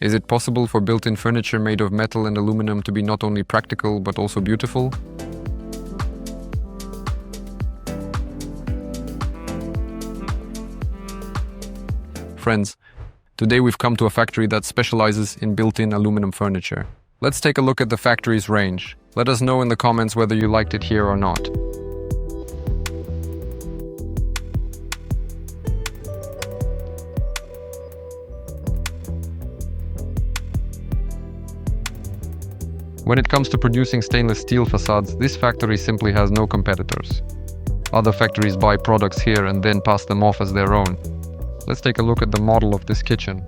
Is it possible for built-in furniture made of metal and aluminum to be not only practical but also beautiful? Friends, today we've come to a factory that specializes in built-in aluminum furniture. Let's take a look at the factory's range. Let us know in the comments whether you liked it here or not. When it comes to producing stainless steel facades, this factory simply has no competitors. Other factories buy products here and then pass them off as their own. Let's take a look at the model of this kitchen.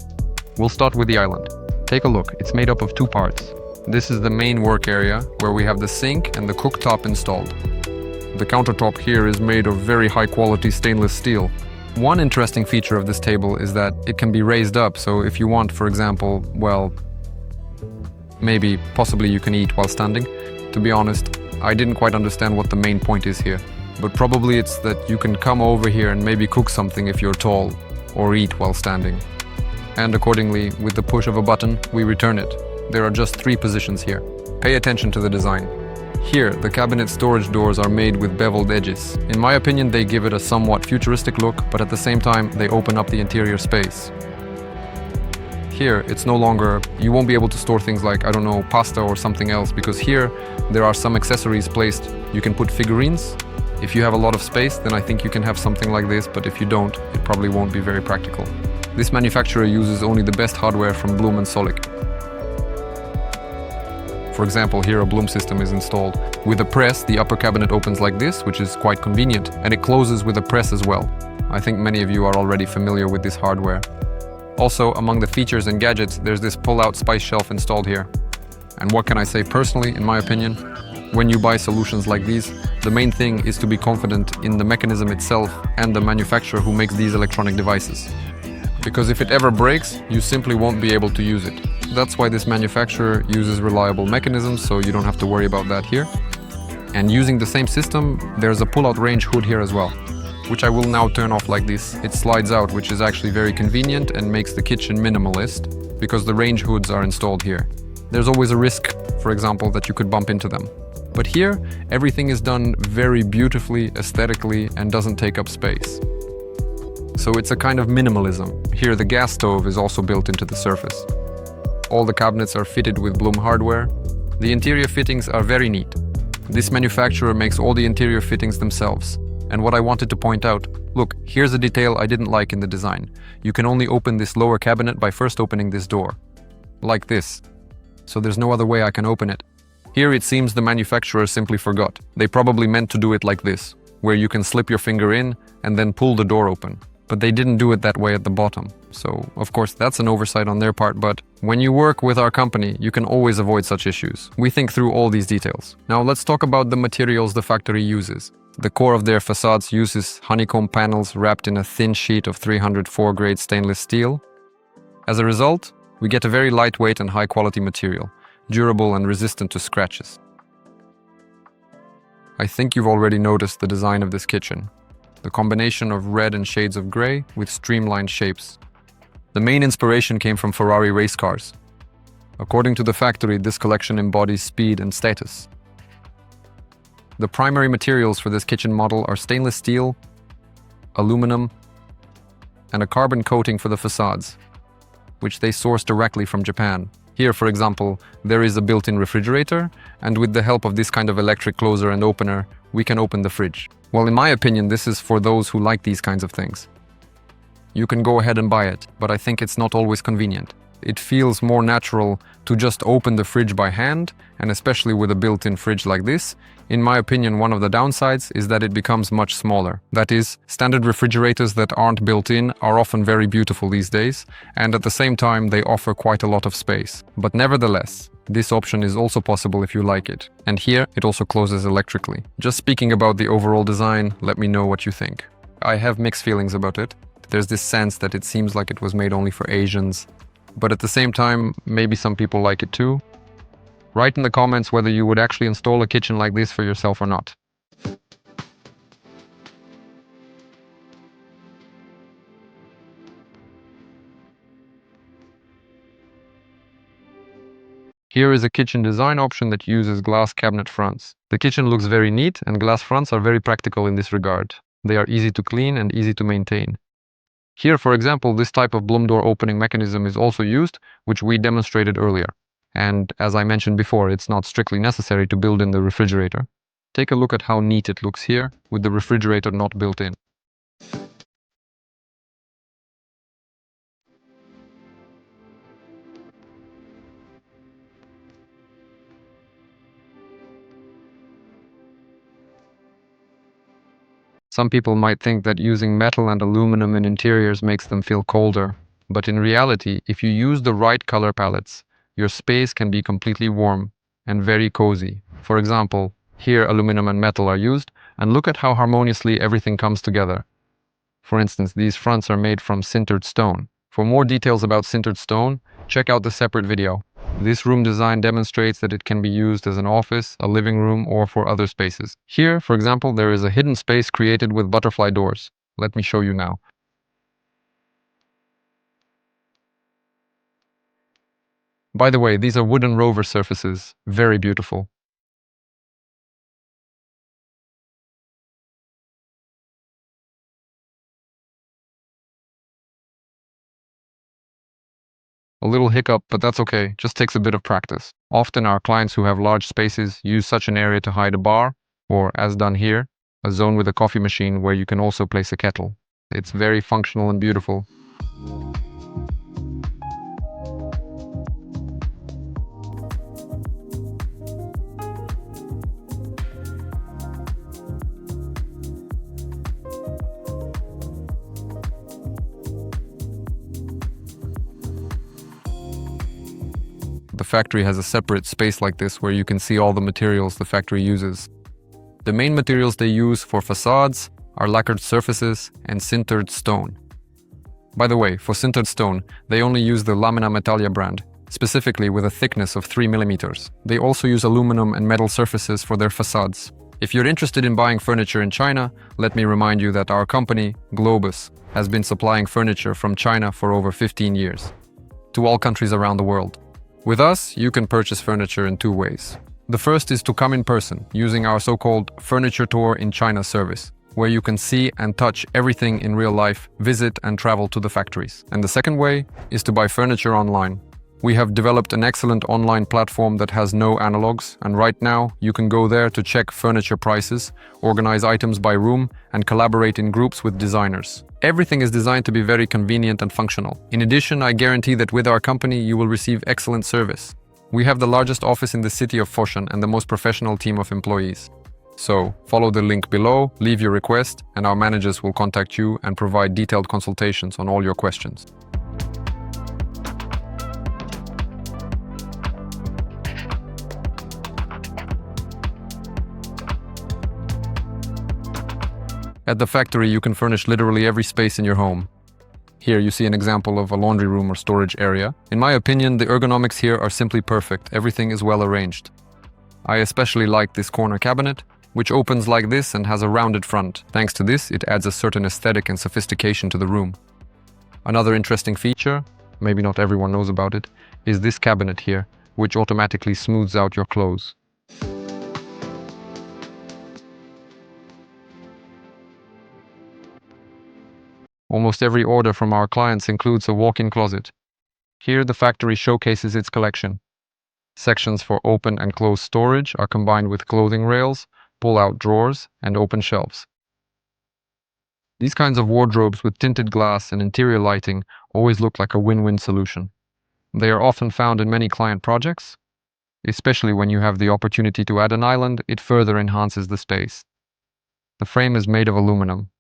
We'll start with the island. Take a look, it's made up of two parts. This is the main work area, where we have the sink and the cooktop installed. The countertop here is made of very high quality stainless steel. One interesting feature of this table is that it can be raised up, so if you want, for example, well, possibly you can eat while standing. To be honest, I didn't quite understand what the main point is here. But probably it's that you can come over here and maybe cook something if you're tall, or eat while standing. And accordingly, with the push of a button, we return it. There are just 3 positions here. Pay attention to the design. Here, the cabinet storage doors are made with beveled edges. In my opinion, they give it a somewhat futuristic look, but at the same time, they open up the interior space. Here, it's no longer, you won't be able to store things like, pasta or something else, because here, there are some accessories placed. You can put figurines. If you have a lot of space, then I think you can have something like this, but if you don't, it probably won't be very practical. This manufacturer uses only the best hardware from Bloom and Solik. For example, here a Bloom system is installed. With a press, the upper cabinet opens like this, which is quite convenient, and it closes with a press as well. I think many of you are already familiar with this hardware. Also, among the features and gadgets, there's this pull-out spice shelf installed here. And what can I say personally, in my opinion? When you buy solutions like these, the main thing is to be confident in the mechanism itself and the manufacturer who makes these electronic devices. Because if it ever breaks, you simply won't be able to use it. That's why this manufacturer uses reliable mechanisms, so you don't have to worry about that here. And using the same system, there's a pull-out range hood here as well, which I will now turn off like this. It slides out, which is actually very convenient and makes the kitchen minimalist, because the range hoods are installed here. There's always a risk, for example, that you could bump into them. But here, everything is done very beautifully, aesthetically, and doesn't take up space. So it's a kind of minimalism. Here the gas stove is also built into the surface. All the cabinets are fitted with Bloom hardware. The interior fittings are very neat. This manufacturer makes all the interior fittings themselves. And what I wanted to point out, look, here's a detail I didn't like in the design. You can only open this lower cabinet by first opening this door. Like this. So there's no other way I can open it. Here it seems the manufacturer simply forgot. They probably meant to do it like this, where you can slip your finger in and then pull the door open. But they didn't do it that way at the bottom. So, of course, that's an oversight on their part, but when you work with our company, you can always avoid such issues. We think through all these details. Now let's talk about the materials the factory uses. The core of their facades uses honeycomb panels wrapped in a thin sheet of 304 grade stainless steel. As a result, we get a very lightweight and high-quality material, durable and resistant to scratches. I think you've already noticed the design of this kitchen. The combination of red and shades of grey with streamlined shapes. The main inspiration came from Ferrari race cars. According to the factory, this collection embodies speed and status. The primary materials for this kitchen model are stainless steel, aluminum, and a carbon coating for the facades, which they source directly from Japan. Here, for example, there is a built-in refrigerator, and with the help of this kind of electric closer and opener, we can open the fridge. Well, in my opinion, this is for those who like these kinds of things. You can go ahead and buy it, but I think it's not always convenient. It feels more natural to just open the fridge by hand, and especially with a built-in fridge like this. In my opinion, one of the downsides is that it becomes much smaller. That is, standard refrigerators that aren't built in are often very beautiful these days, and at the same time they offer quite a lot of space. But nevertheless, this option is also possible if you like it. And here, it also closes electrically. Just speaking about the overall design, let me know what you think. I have mixed feelings about it. There's this sense that it seems like it was made only for Asians. But at the same time, maybe some people like it too. Write in the comments whether you would actually install a kitchen like this for yourself or not. Here is a kitchen design option that uses glass cabinet fronts. The kitchen looks very neat, and glass fronts are very practical in this regard. They are easy to clean and easy to maintain. Here, for example, this type of bloom door opening mechanism is also used, which we demonstrated earlier. And as I mentioned before, it's not strictly necessary to build in the refrigerator. Take a look at how neat it looks here, with the refrigerator not built in. Some people might think that using metal and aluminum in interiors makes them feel colder. But in reality, if you use the right color palettes, your space can be completely warm and very cozy. For example, here aluminum and metal are used, and look at how harmoniously everything comes together. For instance, these fronts are made from sintered stone. For more details about sintered stone, check out the separate video. This room design demonstrates that it can be used as an office, a living room, or for other spaces. Here, for example, there is a hidden space created with butterfly doors. Let me show you now. By the way, these are wooden rover surfaces. Very beautiful. A little hiccup, but that's okay. Just takes a bit of practice. Often our clients who have large spaces use such an area to hide a bar, or as done here, a zone with a coffee machine where you can also place a kettle. It's very functional and beautiful. The factory has a separate space like this where you can see all the materials the factory uses. The main materials they use for facades are lacquered surfaces and sintered stone. By the way, for sintered stone, they only use the LAMINAM Italia brand, specifically with a thickness of 3 mm. They also use aluminum and metal surfaces for their facades. If you're interested in buying furniture in China, let me remind you that our company, Globus, has been supplying furniture from China for over 15 years, to all countries around the world. With us, you can purchase furniture in two ways. The first is to come in person, using our so-called Furniture Tour in China service, where you can see and touch everything in real life, visit and travel to the factories. And the second way is to buy furniture online. We have developed an excellent online platform that has no analogs, and right now you can go there to check furniture prices, organize items by room, and collaborate in groups with designers. Everything is designed to be very convenient and functional. In addition, I guarantee that with our company you will receive excellent service. We have the largest office in the city of Foshan and the most professional team of employees. So, follow the link below, leave your request, and our managers will contact you and provide detailed consultations on all your questions. At the factory, you can furnish literally every space in your home. Here you see an example of a laundry room or storage area. In my opinion, the ergonomics here are simply perfect. Everything is well arranged. I especially like this corner cabinet, which opens like this and has a rounded front. Thanks to this, it adds a certain aesthetic and sophistication to the room. Another interesting feature, maybe not everyone knows about it, is this cabinet here, which automatically smooths out your clothes. Almost every order from our clients includes a walk-in closet. Here the factory showcases its collection. Sections for open and closed storage are combined with clothing rails, pull-out drawers, and open shelves. These kinds of wardrobes with tinted glass and interior lighting always look like a win-win solution. They are often found in many client projects. Especially when you have the opportunity to add an island, it further enhances the space. The frame is made of aluminum.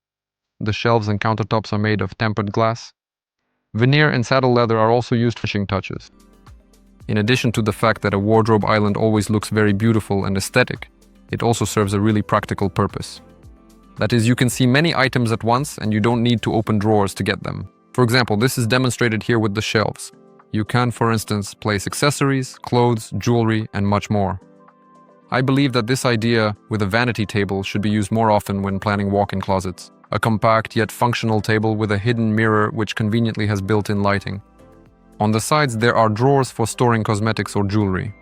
The shelves and countertops are made of tempered glass. Veneer and saddle leather are also used for finishing touches. In addition to the fact that a wardrobe island always looks very beautiful and aesthetic, it also serves a really practical purpose. That is, you can see many items at once and you don't need to open drawers to get them. For example, this is demonstrated here with the shelves. You can, for instance, place accessories, clothes, jewelry, and much more. I believe that this idea with a vanity table should be used more often when planning walk-in closets. A compact yet functional table with a hidden mirror which conveniently has built-in lighting. On the sides there are drawers for storing cosmetics or jewelry.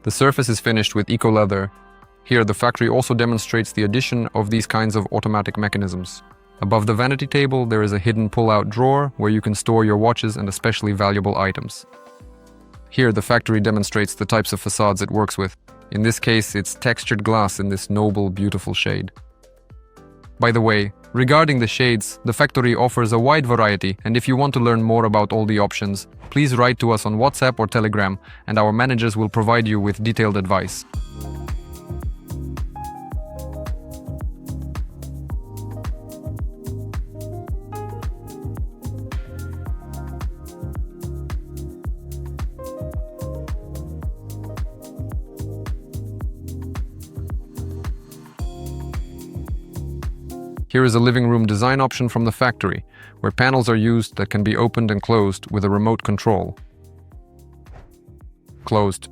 The surface is finished with eco-leather. Here, the factory also demonstrates the addition of these kinds of automatic mechanisms. Above the vanity table, there is a hidden pull-out drawer where you can store your watches and especially valuable items. Here, the factory demonstrates the types of facades it works with. In this case, it's textured glass in this noble, beautiful shade. By the way, regarding the shades, the factory offers a wide variety, and if you want to learn more about all the options, please write to us on WhatsApp or Telegram, and our managers will provide you with detailed advice. Here is a living room design option from the factory, where panels are used that can be opened and closed with a remote control. Closed.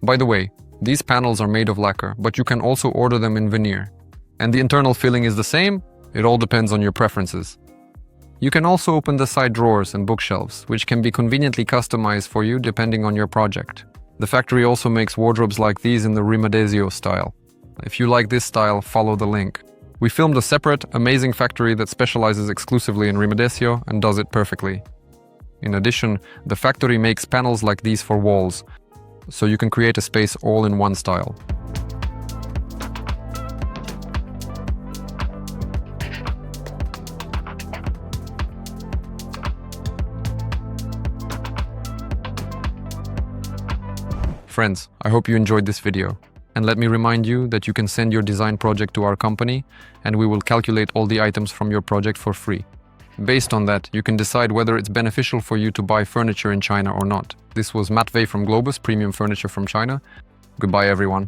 By the way, these panels are made of lacquer, but you can also order them in veneer. And the internal filling is the same? It all depends on your preferences. You can also open the side drawers and bookshelves, which can be conveniently customized for you depending on your project. The factory also makes wardrobes like these in the Rimadesio style. If you like this style, follow the link. We filmed a separate, amazing factory that specializes exclusively in Rimadesio and does it perfectly. In addition, the factory makes panels like these for walls, so you can create a space all in one style. Friends, I hope you enjoyed this video. And let me remind you that you can send your design project to our company and we will calculate all the items from your project for free. Based on that, you can decide whether it's beneficial for you to buy furniture in China or not. This was Matvey from Globus, Premium Furniture from China. Goodbye, everyone.